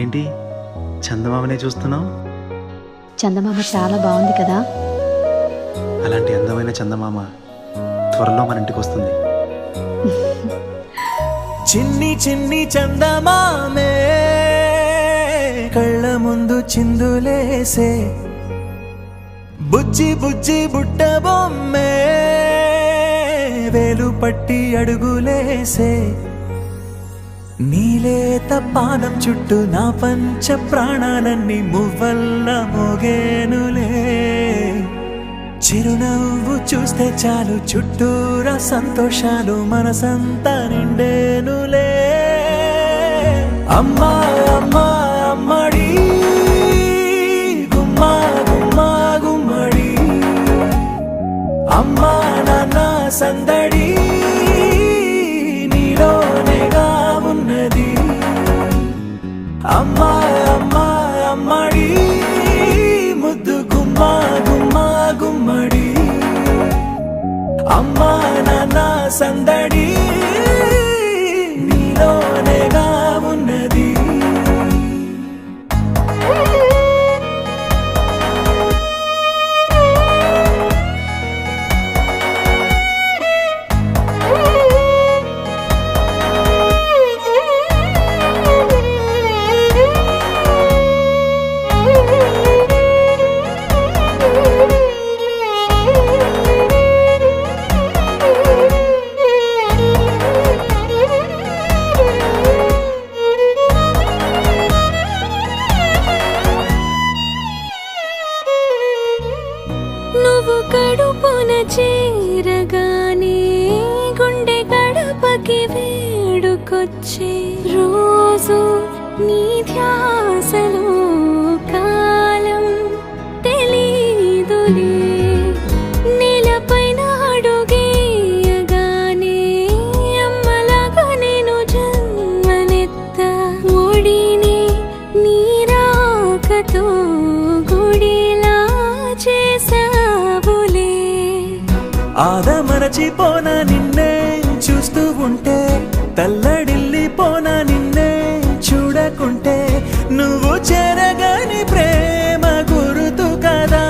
ఏంటి చందమామనే చూస్తున్నావు? చందమామ చాలా బాగుంది కదా. అలాంటి అందమైన చందమామ త్వరలో మన ఇంటికి వస్తుంది. చిన్ని చిన్ని చందమామే కళ్ళ ముందు చిందులేసే, బుజ్జి బుజ్జి బుట్ట బొమ్మే వేలు పట్టి అడుగులేసే, నీలేత పాదం చుట్టూ నా పంచ ప్రాణాలన్నీ మువ్వల్ల మోగేనులే, చిరునవ్వు చూస్తే చాలు చుట్టూరా సంతోషాలు మనసంతా నిండేనులే. అమ్మా అమ్మా అమ్మడి గుమ్మా గుమ్మా గుమ్మడి, అమ్మా నాన్న సందడి నీలోనేగా ఉన్నది. అమ్మా అమ్మా అమ్మడి ముద్దు గుమ్మా గుమ్మా గుమ్మడి, అమ్మా నాన్న సందడి నీలోనేగా ఉన్నది. నువ్వు కడుపున చేరగానే గుండె గడపకి వేడుకొచ్చే, రోజు నీ ధ్యాసలో కాలం తెలీదులే, నేలపైన అడుగేయగానే అమ్మలాగా నేను జన్మనెత్త, ఒడిని నీ రాకతో గుడిలా చేసావులే. ఆదమరచిపోనా నిన్నే చూస్తూ ఉంటే, తల్లడిల్లిపోనా నిన్నే చూడకుంటే, నువ్వు చెరగని ప్రేమ గురుతు కదా.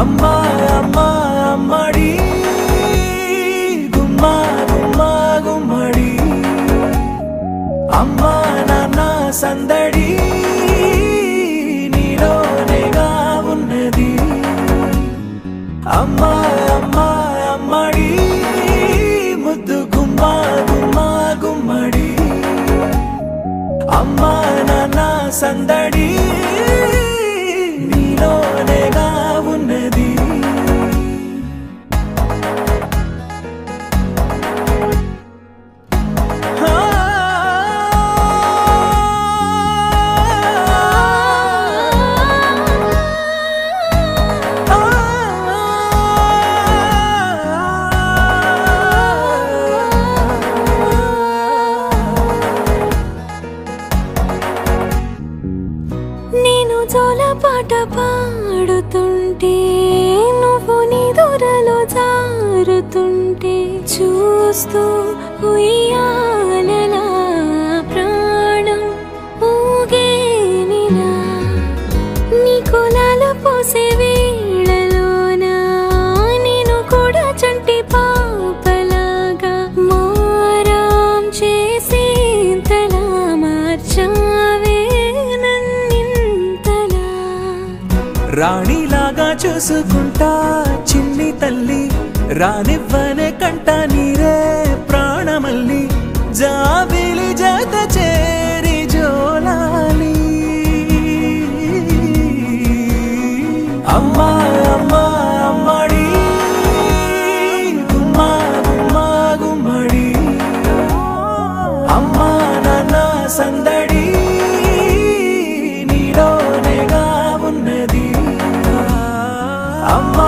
అమ్మా అమ్మా అమ్మడి గుమ్మా గుమ్మా గుమ్మడి, అమ్మా నాన్న సందడి నీలోనేగా ఉన్నది. అమ్మా అమ్మా అమ్మడి ముద్దు గుమ్మా గుమ్మా గుమ్మడి, అమ్మా నాన్న సందడి నీలోనేగా ఉన్నది. నేను జోలపాట పాడుతుంటే, నువ్వు నీ దూరలో జారుతుంటే, చూస్తూ ఉయ్యాలలా ప్రాణం ఊగేనిలా, నీ కులాల పోసే వేళలోన నేను కూడా చంటి పాపలాగా మారాం చేసేంతలా మార్చావే నన్నింతలా. రాణిలాగా చూసుకుంటా చిన్ని తల్లి, రానివ్వనే కంట నీరే ప్రాణమల్లి, జాబిలి జత చేరి జోలాలి. అమ్మా అమ్మా అమ్మడి గుమ్మా గుమ్మా గుమ్మడి, అమ్మా నాన్న సందడి నీలోనేగా ఉన్నది. అమ్మా